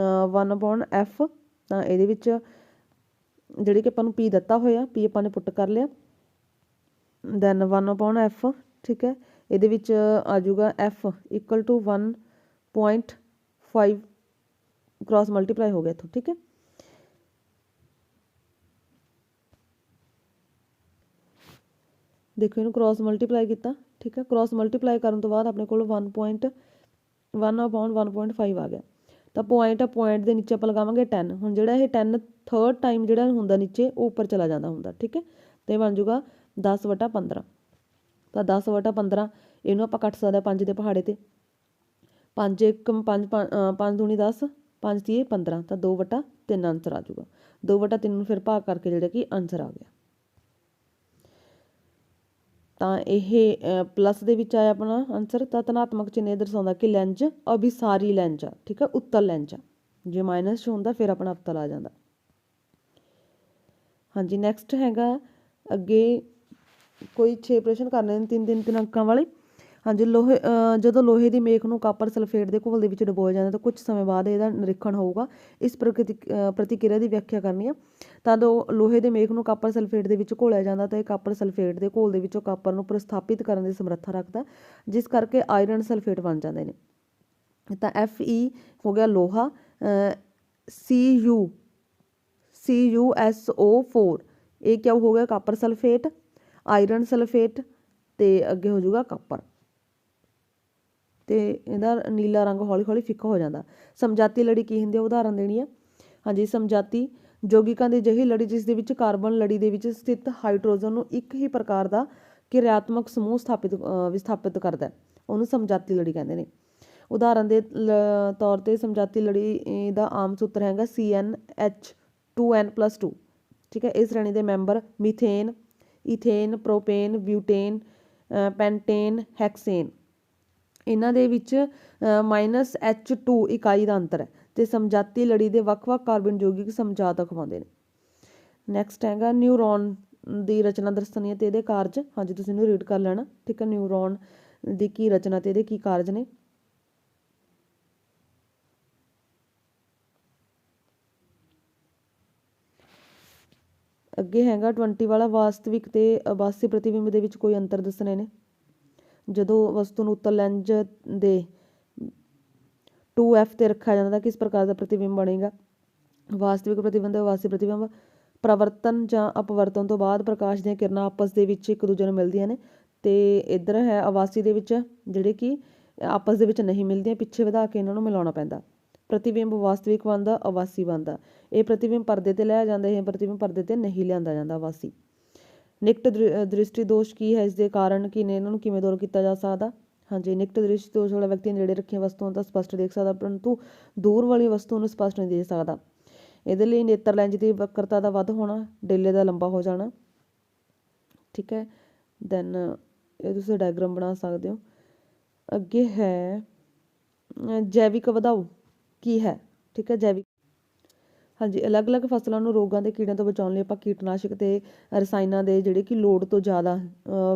1/F। ਤਾਂ ਇਹਦੇ ਵਿੱਚ ਜਿਹੜੀ ਕਿ ਆਪਾਂ ਨੂੰ P ਦਿੱਤਾ ਹੋਇਆ, P ਆਪਾਂ ਨੇ ਪੁੱਟ ਕਰ ਲਿਆ। ਦੈਨ 1/F, ਠੀਕ ਹੈ। ਇਹਦੇ ਵਿੱਚ ਆ ਜਾਊਗਾ F = 1.5 ਕ੍ਰਾਸ ਮਲਟੀਪਲਾਈ ਹੋ ਗਿਆ ਇੱਥੋਂ, ਠੀਕ ਹੈ। ਦੇਖੋ ਇਹਨੂੰ ਕ੍ਰਾਸ ਮਲਟੀਪਲਾਈ ਕੀਤਾ, ਠੀਕ ਹੈ। ਕ੍ਰਾਸ ਮਲਟੀਪਲਾਈ ਕਰਨ ਤੋਂ ਬਾਅਦ ਆਪਣੇ ਕੋਲ 1.1/1.5 ਆ ਗਿਆ। ਤਾਂ ਪੁਆਇੰਟ ਆ, ਪੁਆਇੰਟ ਦੇ ਨੀਚੇ ਆਪਾਂ ਲਗਾਵਾਂਗੇ 10। ਹੁਣ ਜਿਹੜਾ ਇਹ 10 ਥਰਡ ਟਾਈਮ ਜਿਹੜਾ ਹੁੰਦਾ ਨੀਚੇ ਉਹ ਉੱਪਰ ਚਲਾ ਜਾਂਦਾ ਹੁੰਦਾ, ਠੀਕ ਹੈ। ਤੇ ਬਣ ਜਾਊਗਾ 10/15। ਤਾਂ 10/15 ਇਹਨੂੰ ਆਪਾਂ ਕੱਟ ਸਕਦੇ ਹਾਂ 5 ਦੇ ਪਹਾੜੇ ਤੇ। 5 1 5 5 ਦੂਣੀ 10, 5 ਤੀਏ 15। ਤਾਂ 2/3 ਆਂਸਰ ਆ ਜਾਊਗਾ। 2/3 ਨੂੰ ਫਿਰ ਭਾਗ ਕਰਕੇ ਜਿਹੜਾ ਕਿ ਆਂਸਰ ਆ ਗਿਆ। ਤਾਂ ਇਹ ਪਲੱਸ ਦੇ ਵਿੱਚ ਆਇਆ ਆਪਣਾ ਆਂਸਰ। ਤਾਂ ਧਨਾਤਮਕ ਚਿੰਨ੍ਹ ਇਹ ਦਰਸਾਉਂਦਾ ਕਿ ਲੈਂਜ ਅਭਿਸਾਰੀ ਲੈਂਜ ਆ, ਠੀਕ ਹੈ, ਉੱਤਲ ਲੈਂਜ ਆ। ਜੇ ਮਾਈਨਸ 'ਚ ਹੁੰਦਾ ਫਿਰ ਆਪਣਾ ਅਵਤਲ ਆ ਜਾਂਦਾ। ਹਾਂਜੀ ਨੈਕਸਟ ਹੈਗਾ ਅੱਗੇ ਕੋਈ 6 ਪ੍ਰਸ਼ਨ ਕਰਨੇ ਨੇ 3 ਅੰਕਾਂ ਵਾਲੇ। ਹਾਂਜੀ ਜਦੋਂ ਲੋਹੇ ਦੀ ਮੇਖ ਨੂੰ ਕਾਪਰ ਸਲਫੇਟ ਦੇ ਘੋਲ ਦੇ ਵਿੱਚ ਡੁਬੋਇਆ ਜਾਂਦਾ ਤਾਂ ਕੁਝ ਸਮੇਂ ਬਾਅਦ ਇਹਦਾ ਨਿਰੀਖਣ ਹੋਊਗਾ। ਇਸ ਪ੍ਰਤੀਕਿਰਿਆ ਦੀ ਵਿਆਖਿਆ ਕਰਨੀ ਆ। ਤਾਂ ਲੋਹੇ ਦੇ ਮੇਖ ਨੂੰ ਕਾਪਰ ਸਲਫੇਟ ਦੇ ਵਿੱਚ ਘੋਲਿਆ ਜਾਂਦਾ ਤਾਂ ਇਹ ਕਾਪਰ ਸਲਫੇਟ ਦੇ ਘੋਲ ਦੇ ਵਿੱਚੋਂ ਕਾਪਰ ਨੂੰ ਪ੍ਰਸਥਾਪਿਤ ਕਰਨ ਦੀ ਸਮਰੱਥਾ ਰੱਖਦਾ, ਜਿਸ ਕਰਕੇ ਆਇਰਨ ਸਲਫੇਟ ਬਣ ਜਾਂਦੇ ਨੇ। ਤਾਂ Fe ਹੋ ਗਿਆ ਲੋਹਾ, CuSO4 ਇਹ ਕਿਆ ਹੋ ਗਿਆ ਕਾਪਰ ਸਲਫੇਟ, ਆਇਰਨ ਸਲਫੇਟ ਤੇ ਅੱਗੇ ਹੋ ਜਾਊਗਾ ਕਾਪਰ। ਤੇ ਇਹਦਾ ਨੀਲਾ ਰੰਗ ਹੌਲੀ ਹੌਲੀ ਫਿੱਕਾ ਹੋ ਜਾਂਦਾ। ਸਮਜਾਤੀ ਲੜੀ ਕੀ ਹੁੰਦੀ ਹੈ, ਉਦਾਹਰਨ ਦੇਣੀ ਹੈ। ਹਾਂਜੀ ਸਮਜਾਤੀ ਯੌਗਿਕਾਂ ਦੀ ਅਜਿਹੀ ਲੜੀ ਜਿਸ ਦੇ ਵਿੱਚ ਕਾਰਬਨ ਲੜੀ ਦੇ ਵਿੱਚ ਸਥਿਤ ਹਾਈਡਰੋਜਨ ਨੂੰ ਇੱਕ ਹੀ ਪ੍ਰਕਾਰ ਦਾ ਕਿਰਿਆਤਮਕ ਸਮੂਹ ਵਿਸਥਾਪਿਤ ਕਰਦਾ, ਉਹਨੂੰ ਸਮਜਾਤੀ ਲੜੀ ਕਹਿੰਦੇ ਨੇ। ਉਦਾਹਰਨ ਦੇ ਤੌਰ ਤੇ ਸਮਜਾਤੀ ਲੜੀ ਦਾ ਆਮ ਸੂਤਰ ਹੈਗਾ CnH2n+2, ਠੀਕ ਹੈ। ਇਸ ਸ਼੍ਰੇਣੀ ਦੇ ਮੈਂਬਰ ਮੀਥੇਨ, ਈਥੇਨ, ਪ੍ਰੋਪੇਨ, ਬਿਊਟੇਨ, ਪੈਂਟੇਨ, ਹੈਕਸੇਨ, ਇਹਨਾਂ ਦੇ ਵਿੱਚ -H2 ਇਕਾਈ ਦਾ ਅੰਤਰ ਹੈ ਤੇ ਸਮਜਾਤੀ ਲੜੀ ਦੇ ਵੱਖ-ਵੱਖ ਕਾਰਬਨ ਯੌਗਿਕ ਸਮਝਾਤ ਅਖਵਾਉਂਦੇ ਨੇ। ਨੈਕਸਟ ਹੈਗਾ ਨਿਊਰੋਨ ਦੀ ਰਚਨਾ ਦੱਸਣੀ ਹੈ ਤੇ ਇਹਦੇ ਕਾਰਜ। ਹਾਂਜੀ ਤੁਸੀਂ ਇਹਨੂੰ ਰੀਡ ਕਰ ਲੈਣਾ, ਠੀਕ ਹੈ। ਨਿਊਰੋਨ ਦੀ ਕੀ ਰਚਨਾ ਤੇ ਇਹਦੇ ਕੀ ਕਾਰਜ ਨੇ। ਅੱਗੇ ਹੈਗਾ 20 ਵਾਲਾ ਵਾਸਤਵਿਕ ਤੇ ਆਭਾਸੀ ਪ੍ਰਤੀਬਿੰਬ ਦੇ ਵਿੱਚ ਕੋਈ ਅੰਤਰ ਦੱਸਣੇ ਨੇ। ਜਦੋਂ ਵਸਤੂ ਨੂੰ ਉੱਤਲ ਲੈਂਜ ਦੇ 2F ਤੇ ਰੱਖਿਆ ਜਾਂਦਾ ਤਾਂ ਕਿਸ ਪ੍ਰਕਾਰ ਦਾ ਪ੍ਰਤੀਬਿੰਬ ਬਣੇਗਾ। ਵਾਸਤਵਿਕ ਪ੍ਰਤੀਬਿੰਬ ਤੇ ਆਭਾਸੀ ਪ੍ਰਤੀਬਿੰਬ ਪ੍ਰਵਰਤਨ ਜਾਂ ਅਪਵਰਤਨ ਤੋਂ ਬਾਅਦ ਪ੍ਰਕਾਸ਼ ਦੀਆਂ ਕਿਰਨਾਂ ਆਪਸ ਦੇ ਵਿੱਚ ਇੱਕ ਦੂਜੇ ਨੂੰ ਮਿਲਦੀਆਂ ਨੇ। ਤੇ ਇੱਧਰ ਹੈ ਆਭਾਸੀ ਦੇ ਵਿੱਚ ਜਿਹੜੇ ਕਿ ਆਪਸ ਦੇ ਵਿੱਚ ਨਹੀਂ ਮਿਲਦੀਆਂ, ਪਿੱਛੇ ਵਧਾ ਕੇ ਇਹਨਾਂ ਨੂੰ ਮਿਲਾਉਣਾ ਪੈਂਦਾ। ਪ੍ਰਤੀਬਿੰਬ ਵਾਸਤਵਿਕ ਬਣਦਾ, ਆਭਾਸੀ ਬਣਦਾ। ਇਹ ਪ੍ਰਤੀਬਿੰਬ ਪਰਦੇ ਤੇ ਲਿਆ ਜਾਂਦਾ, ਇਹ ਪ੍ਰਤੀਬਿੰਬ ਪਰਦੇ ਤੇ ਨਹੀਂ ਲਿਆਂਦਾ ਜਾਂਦਾ ਆਭਾਸੀ। ਨਿਕਟ ਦ੍ਰਿਸ਼ਟੀ ਦੋਸ਼ ਕੀ ਹੈ, ਇਸ ਦੇ ਕਾਰਨ ਕੀ ਨੇ, ਇਹਨਾਂ ਨੂੰ ਕਿਵੇਂ ਦੂਰ ਕੀਤਾ ਜਾ ਸਕਦਾ। ਹਾਂਜੀ ਨਿਕਟ ਦ੍ਰਿਸ਼ਟੀ ਦੋਸ਼ ਵਾਲਾ ਵਿਅਕਤੀ ਨੇੜੇ ਰੱਖੀਆਂ ਵਸਤੂਆਂ ਤਾਂ ਸਪਸ਼ਟ ਦੇਖ ਸਕਦਾ, ਪਰੰਤੂ ਦੂਰ ਵਾਲੀ ਵਸਤੂ ਨੂੰ ਸਪਸ਼ਟ ਨਹੀਂ ਦੇਖ ਸਕਦਾ। ਇਹਦੇ ਲਈ ਨੇਤਰ ਲੈਂਜ ਦੀ ਵਕਰਤਾ ਦਾ ਵੱਧ ਹੋਣਾ, ਡੇਲੇ ਦਾ ਲੰਬਾ ਹੋ ਜਾਣਾ, ਠੀਕ ਹੈ। ਦੈਨ ਇਹ ਤੁਸੀਂ ਡਾਇਗਰਾਮ ਬਣਾ ਸਕਦੇ ਹੋ। ਅੱਗੇ ਹੈ ਜੈਵਿਕ ਵਧਾਊ ਕੀ ਹੈ, ਠੀਕ ਹੈ। ਜੈਵਿਕ ਹਾਂਜੀ ਅਲੱਗ-ਅਲੱਗ ਫਸਲਾਂ ਨੂੰ ਰੋਗਾਂ ਦੇ ਕੀੜਿਆਂ ਤੋਂ ਬਚਾਉਣ ਲਈ ਆਪਾਂ ਕੀਟਨਾਸ਼ਕ ਤੇ ਰਸਾਇਣਾਂ ਦੇ ਜਿਹੜੇ ਕਿ ਲੋੜ ਤੋਂ ਜ਼ਿਆਦਾ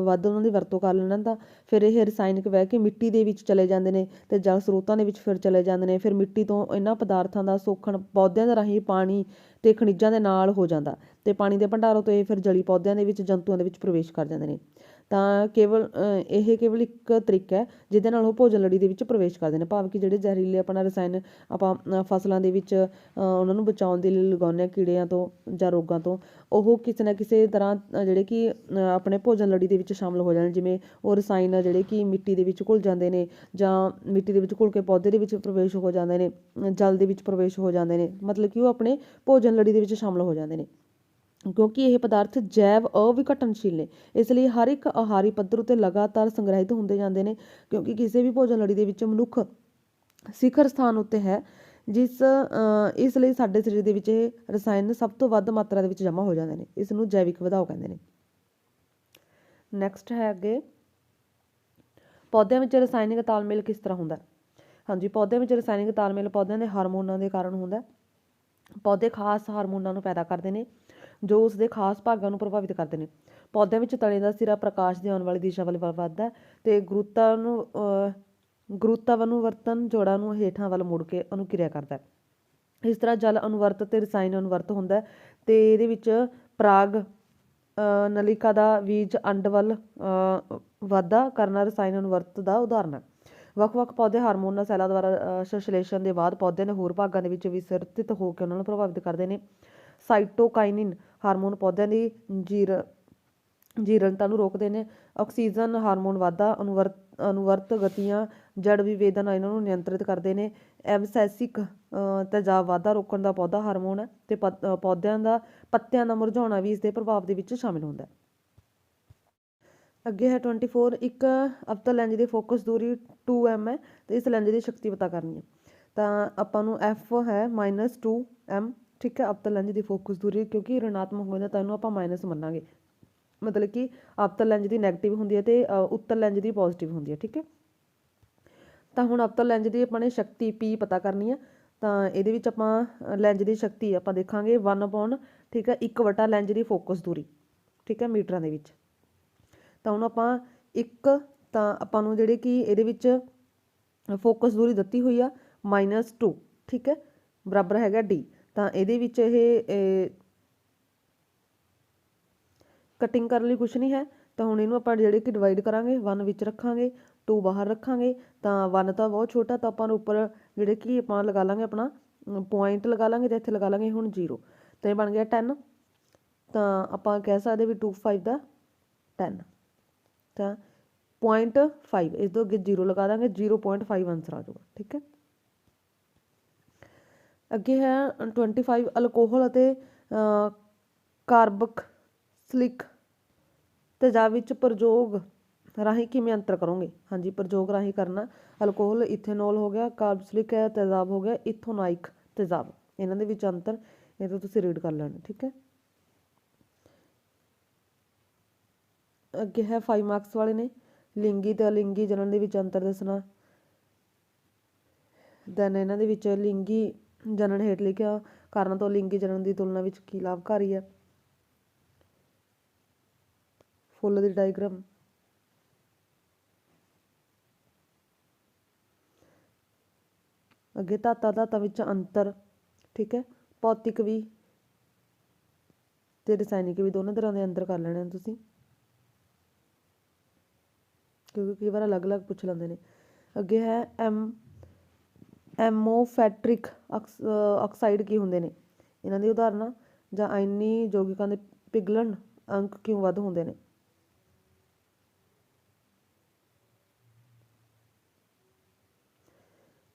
ਵੱਧ ਉਹਨਾਂ ਦੀ ਵਰਤੋਂ ਕਰ ਲੈਣਾ। ਤਾਂ ਫਿਰ ਇਹ ਰਸਾਇਣਿਕ ਵਹਿ ਕੇ ਮਿੱਟੀ ਦੇ ਵਿੱਚ ਚਲੇ ਜਾਂਦੇ ਨੇ ਤੇ ਜਲ ਸਰੋਤਾਂ ਦੇ ਵਿੱਚ ਫਿਰ ਚਲੇ ਜਾਂਦੇ ਨੇ। ਫਿਰ ਮਿੱਟੀ ਤੋਂ ਇਹਨਾਂ ਪਦਾਰਥਾਂ ਦਾ ਸੋਖਣ ਪੌਦਿਆਂ ਦੇ ਰਾਹੀਂ ਪਾਣੀ ਤੇ ਖਣਿਜਾਂ ਦੇ ਨਾਲ ਹੋ ਜਾਂਦਾ ਤੇ ਪਾਣੀ ਦੇ ਭੰਡਾਰੋਂ ਤੋਂ ਇਹ ਫਿਰ ਜਲੀ ਪੌਦਿਆਂ ਦੇ ਵਿੱਚ, ਜੰਤੂਆਂ ਦੇ ਵਿੱਚ ਪ੍ਰਵੇਸ਼ ਕਰ ਜਾਂਦੇ ਨੇ। ਤਾਂ ਇਹ ਕੇਵਲ ਇੱਕ ਤਰੀਕਾ ਹੈ ਜਿਹਦੇ ਨਾਲ ਉਹ ਭੋਜਨ ਲੜੀ ਦੇ ਵਿੱਚ ਪ੍ਰਵੇਸ਼ ਕਰਦੇ ਨੇ। ਭਾਵ ਕਿ ਜਿਹੜੇ ਜ਼ਹਿਰੀਲੇ ਆਪਣਾ ਰਸਾਇਣ ਆਪਾਂ ਫਸਲਾਂ ਦੇ ਵਿੱਚ ਉਹਨਾਂ ਨੂੰ ਬਚਾਉਣ ਦੇ ਲਈ ਲਗਾਉਂਦੇ ਹਾਂ ਕੀੜਿਆਂ ਤੋਂ ਜਾਂ ਰੋਗਾਂ ਤੋਂ, ਉਹ ਕਿਸੇ ਨਾ ਕਿਸੇ ਤਰ੍ਹਾਂ ਜਿਹੜੇ ਕਿ ਆਪਣੇ ਭੋਜਨ ਲੜੀ ਦੇ ਵਿੱਚ ਸ਼ਾਮਲ ਹੋ ਜਾਂਦੇ। ਜਿਵੇਂ ਉਹ ਰਸਾਇਣ ਜਿਹੜੇ ਕਿ ਮਿੱਟੀ ਦੇ ਵਿੱਚ ਘੁਲ ਜਾਂਦੇ ਨੇ ਜਾਂ ਮਿੱਟੀ ਦੇ ਵਿੱਚ ਘੁਲ ਕੇ ਪੌਦੇ ਦੇ ਵਿੱਚ ਪ੍ਰਵੇਸ਼ ਹੋ ਜਾਂਦੇ ਨੇ, ਜਲ ਦੇ ਵਿੱਚ ਪ੍ਰਵੇਸ਼ ਹੋ ਜਾਂਦੇ ਨੇ, ਮਤਲਬ ਕਿ ਉਹ ਆਪਣੇ ਭੋਜਨ ਲੜੀ ਦੇ ਵਿੱਚ ਸ਼ਾਮਲ ਹੋ ਜਾਂਦੇ ਨੇ। ਕਿਉਂਕਿ ਇਹ ਪਦਾਰਥ ਜੈਵ ਅਵਿਘਟਨਸ਼ੀਲ ਨੇ, ਇਸ ਲਈ ਹਰ ਇੱਕ ਆਹਾਰੀ ਪੱਧਰ ਉੱਤੇ ਲਗਾਤਾਰ ਸੰਗ੍ਰਹਿਤ ਹੁੰਦੇ ਜਾਂਦੇ ਨੇ। ਕਿਉਂਕਿ ਕਿਸੇ ਵੀ ਭੋਜਨ ਲੜੀ ਦੇ ਵਿੱਚ ਮਨੁੱਖ ਸਿਖਰ ਸਥਾਨ ਉੱਤੇ ਹੈ, ਇਸ ਲਈ ਸਾਡੇ ਸਰੀਰ ਦੇ ਵਿੱਚ ਇਹ ਰਸਾਇਣ ਸਭ ਤੋਂ ਵੱਧ ਮਾਤਰਾ ਦੇ ਵਿੱਚ ਜਮ੍ਹਾਂ ਹੋ ਜਾਂਦੇ ਨੇ। ਇਸ ਨੂੰ ਜੈਵਿਕ ਵਧਾਓ ਕਹਿੰਦੇ ਨੇ। ਨੈਕਸਟ ਹੈ ਅੱਗੇ ਪੌਦਿਆਂ ਵਿੱਚ ਰਸਾਇਣਿਕ ਤਾਲਮੇਲ ਕਿਸ ਤਰ੍ਹਾਂ ਹੁੰਦਾ ਹੈ? ਹਾਂਜੀ, ਪੌਦਿਆਂ ਵਿੱਚ ਰਸਾਇਣਿਕ ਤਾਲਮੇਲ ਪੌਦਿਆਂ ਦੇ ਹਾਰਮੋਨਾਂ ਦੇ ਕਾਰਨ ਹੁੰਦਾ ਹੈ। ਪੌਦੇ ਖਾਸ ਹਾਰਮੋਨਾਂ ਨੂੰ ਪੈਦਾ ਕਰਦੇ ਨੇ ਜੋ ਉਸ ਦੇ ਖਾਸ ਭਾਗਾਂ ਨੂੰ ਪ੍ਰਭਾਵਿਤ ਕਰਦੇ ਨੇ। ਪੌਦਿਆਂ ਵਿੱਚ ਤਣੇ ਦਾ ਸਿਰਾ ਪ੍ਰਕਾਸ਼ ਦੀ ਆਉਣ ਵਾਲੀ ਦਿਸ਼ਾ ਵੱਲ ਵੱਧਦਾ ਹੈ ਅਤੇ ਗੁਰੂਤਵਾਨੁਵਰਤਨ ਜੋੜਾਂ ਨੂੰ ਹੇਠਾਂ ਵੱਲ ਮੁੜ ਕੇ ਅਨੁਕਿਰਿਆ ਕਰਦਾ ਹੈ। ਇਸ ਤਰ੍ਹਾਂ ਜਲ ਅਨੁਵਰਤ ਅਤੇ ਰਸਾਇਣ ਅਨੁਵਰਤ ਹੁੰਦਾ ਹੈ ਅਤੇ ਇਹਦੇ ਵਿੱਚ ਪਰਾਗ ਨਲਿਕਾ ਦਾ ਬੀਜ ਅੰਡ ਵੱਲ ਵਾਧਾ ਕਰਨਾ ਰਸਾਇਣ ਅਨੁਵਰਤ ਦਾ ਉਦਾਹਰਨ ਹੈ। ਵੱਖ-ਵੱਖ ਪੌਦੇ ਹਾਰਮੋਨਾਂ ਸੈੱਲਾਂ ਦੁਆਰਾ ਸੰਸ਼ਲੇਸ਼ਣ ਦੇ ਬਾਅਦ ਪੌਦਿਆਂ ਦੇ ਹੋਰ ਭਾਗਾਂ ਦੇ ਵਿੱਚ ਵਿਸਰਤਿਤ ਹੋ ਕੇ ਉਹਨਾਂ ਨੂੰ ਪ੍ਰਭਾਵਿਤ ਕਰਦੇ ਨੇ। ਸਾਈਟੋਕਾਈਨਿਨ ਹਾਰਮੋਨ ਪੌਦਿਆਂ ਦੀ ਜੀਰਣਤਾ ਨੂੰ ਰੋਕਦੇ ਨੇ। ਆਕਸੀਜਨ ਹਾਰਮੋਨ ਵਾਧਾ ਅਨੁਵਰਤ ਗਤੀਆਂ ਜੜ ਵਿਭੇਦਨ ਇਹਨਾਂ ਨੂੰ ਨਿਯੰਤਰਿਤ ਕਰਦੇ ਨੇ। ਐਬਸੈਸਿਕ ਤੇਜ਼ਾਬ ਵਾਧਾ ਰੋਕਣ ਦਾ ਪੌਦਾ ਹਾਰਮੋਨ ਹੈ ਅਤੇ ਪੌਦਿਆਂ ਦਾ ਪੱਤਿਆਂ ਦਾ ਮੁਰਝਾਉਣਾ ਵੀ ਇਸ ਦੇ ਪ੍ਰਭਾਵ ਦੇ ਵਿੱਚ ਸ਼ਾਮਿਲ ਹੁੰਦਾ ਹੈ। ਅੱਗੇ ਹੈ 24 ਇੱਕ ਅਵਤਲ ਲੈਂਜ ਦੀ ਫੋਕਸ ਦੂਰੀ 2m ਹੈ ਅਤੇ ਇਸ ਲੈਂਜ ਦੀ ਸ਼ਕਤੀ ਪਤਾ ਕਰਨੀ ਹੈ। ਤਾਂ ਆਪਾਂ ਨੂੰ F ਹੈ -2m, ਠੀਕ ਹੈ। ਅਵਤਲ ਲੈਂਜ ਦੀ ਫੋਕਸ ਦੂਰੀ ਕਿਉਂਕਿ ਰਿਣਾਤਮਕ ਹੁੰਦਾ ਤਾਂ ਇਹਨੂੰ ਆਪਾਂ ਮਾਈਨਸ ਮੰਨਾਂਗੇ, ਮਤਲਬ ਕਿ ਅਵਤਲ ਲੈਂਜ ਦੀ ਨੈਗੇਟਿਵ ਹੁੰਦੀ ਹੈ ਅਤੇ ਉੱਤਲ ਲੈਂਜ ਦੀ ਪੋਜ਼ੀਟਿਵ ਹੁੰਦੀ ਹੈ, ਠੀਕ ਹੈ। ਤਾਂ ਹੁਣ ਅਵਤਲ ਲੈਂਜ ਦੀ ਆਪਾਂ ਨੇ ਸ਼ਕਤੀ P ਪਤਾ ਕਰਨੀ ਹੈ। ਤਾਂ ਇਹਦੇ ਵਿੱਚ ਆਪਾਂ ਲੈਂਜ ਦੀ ਸ਼ਕਤੀ ਆਪਾਂ ਦੇਖਾਂਗੇ 1/, ਠੀਕ ਹੈ, 1 ਲੈਂਜ ਦੀ ਫੋਕਸ ਦੂਰੀ, ਠੀਕ ਹੈ, ਮੀਟਰਾਂ ਦੇ ਵਿੱਚ। ਤਾਂ ਹੁਣ ਆਪਾਂ ਤਾਂ ਆਪਾਂ ਨੂੰ ਜਿਹੜੇ ਕਿ ਇਹਦੇ ਵਿੱਚ ਫੋਕਸ ਦੂਰੀ ਦਿੱਤੀ ਹੋਈ ਆ -2, ਠੀਕ ਹੈ, ਬਰਾਬਰ ਹੈਗਾ D। ਤਾਂ ਇਹਦੇ ਵਿੱਚ ਇਹ ਕਟਿੰਗ ਕਰਨ ਲਈ ਕੁਛ ਨਹੀਂ ਹੈ। ਤਾਂ ਹੁਣ ਇਹਨੂੰ ਆਪਾਂ ਜਿਹੜੇ ਕਿ ਡਿਵਾਈਡ ਕਰਾਂਗੇ 1 ਵਿੱਚ ਰੱਖਾਂਗੇ, 2 ਬਾਹਰ ਰੱਖਾਂਗੇ। ਤਾਂ 1 ਤਾਂ ਬਹੁਤ ਛੋਟਾ, ਤਾਂ ਆਪਾਂ ਨੂੰ ਉੱਪਰ ਜਿਹੜੇ ਕਿ ਆਪਾਂ ਲਗਾ ਲਾਂਗੇ ਆਪਣਾ ਪੁਆਇੰਟ ਲਗਾ ਲਾਂਗੇ ਅਤੇ ਇੱਥੇ ਲਗਾ ਲਾਂਗੇ ਹੁਣ 0। ਤਾਂ ਇਹ ਬਣ ਗਿਆ 10। ਤਾਂ ਆਪਾਂ ਕਹਿ ਸਕਦੇ ਵੀ 2/5 ਦਾ 10। ਤਾਂ 0.5 ਇਸ ਤੋਂ ਅੱਗੇ 0 ਲਗਾ ਦਾਂਗੇ, 0.5 ਆਂਸਰ ਆ ਜਾਊਗਾ, ਠੀਕ ਹੈ। ਅੱਗੇ ਹੈ 25 ਅਲਕੋਹਲ ਅਤੇ ਕਾਰਬਕਸਿਲਿਕ ਤੇਜ਼ਾਬ ਵਿੱਚ ਪ੍ਰਯੋਗ ਰਾਹੀਂ ਕਿਵੇਂ ਅੰਤਰ ਕਰੋਗੇ? ਹਾਂਜੀ, ਪ੍ਰਯੋਗ ਰਾਹੀਂ ਕਰਨਾ। ਅਲਕੋਹਲ ਇਥੇਨੋਲ ਹੋ ਗਿਆ, ਕਾਰਬਕਸਿਲਿਕ ਤੇਜ਼ਾਬ ਹੋ ਗਿਆ ਇਥੋਨਾਇਕ ਤੇਜ਼ਾਬ, ਇਹਨਾਂ ਦੇ ਵਿੱਚ ਅੰਤਰ ਇਹ ਤਾਂ ਤੁਸੀਂ ਰੀਡ ਕਰ ਲੈਣਾ, ਠੀਕ ਹੈ। ਅੱਗੇ ਹੈ 5 ਮਾਰਕਸ ਵਾਲੇ ਨੇ, ਲਿੰਗੀ ਅਤੇ ਅਲਿੰਗੀ ਜਨਨ ਦੇ ਵਿੱਚ ਅੰਤਰ ਦੱਸਣਾ। ਦੈਨ ਇਹਨਾਂ ਦੇ ਵਿੱਚ ਲਿੰਗੀ ਜਨਨ ਹੇਠ ਲਿਖਿਆ ਕਾਰਨਾਂ ਤੋਂ ਲਿੰਗੀ ਜਨਨ ਦੀ ਤੁਲਨਾ ਵਿੱਚ ਕੀ ਲਾਭਕਾਰੀ ਹੈ। ਫੁੱਲ ਦੀ ਡਾਇਗ੍ਰਾਮ। ਅੱਗੇ ਧਾਤਾਂ ਵਿੱਚ ਅੰਤਰ, ਠੀਕ ਹੈ। ਭੌਤਿਕ ਵੀ ਅਤੇ ਰਸਾਇਣਿਕ ਵੀ ਦੋਨੋਂ ਤਰ੍ਹਾਂ ਦੇ ਅੰਤਰ ਕਰ ਲੈਣੇ ਤੁਸੀਂ, ਕਿਉਂਕਿ ਕਈ ਵਾਰ ਅਲੱਗ ਅਲੱਗ ਪੁੱਛ ਲੈਂਦੇ ਨੇ। ਅੱਗੇ ਹੈ ਐਮੋਫੈਟਰਿਕ ਆਕਸਾਈਡ ਕੀ ਹੁੰਦੇ ਨੇ? ਇਹਨਾਂ ਦੀ ਉਦਾਹਰਨਾਂ ਜਾਂ ਆਇਨੀ ਯੌਗਿਕਾਂ ਦੇ ਪਿਘਲਣ ਅੰਕ ਕਿਉਂ ਵੱਧ ਹੁੰਦੇ ਨੇ?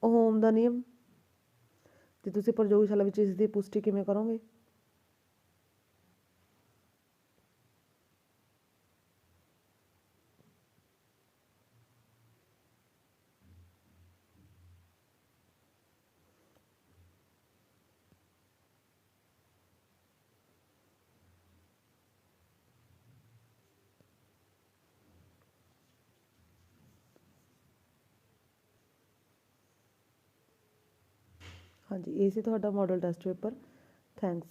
ਓਹਮ ਦਾ ਨਿਯਮ। ਤੇ ਤੁਸੀਂ ਪ੍ਰਯੋਗਸ਼ਾਲਾ ਵਿੱਚ ਇਸ ਦੀ ਪੁਸ਼ਟੀ ਕਿਵੇਂ ਕਰੋਗੇ? ਹਾਂਜੀ, ਇਹ ਸੀ ਤੁਹਾਡਾ ਮਾਡਲ ਟੈਸਟ ਪੇਪਰ। ਥੈਂਕਸ।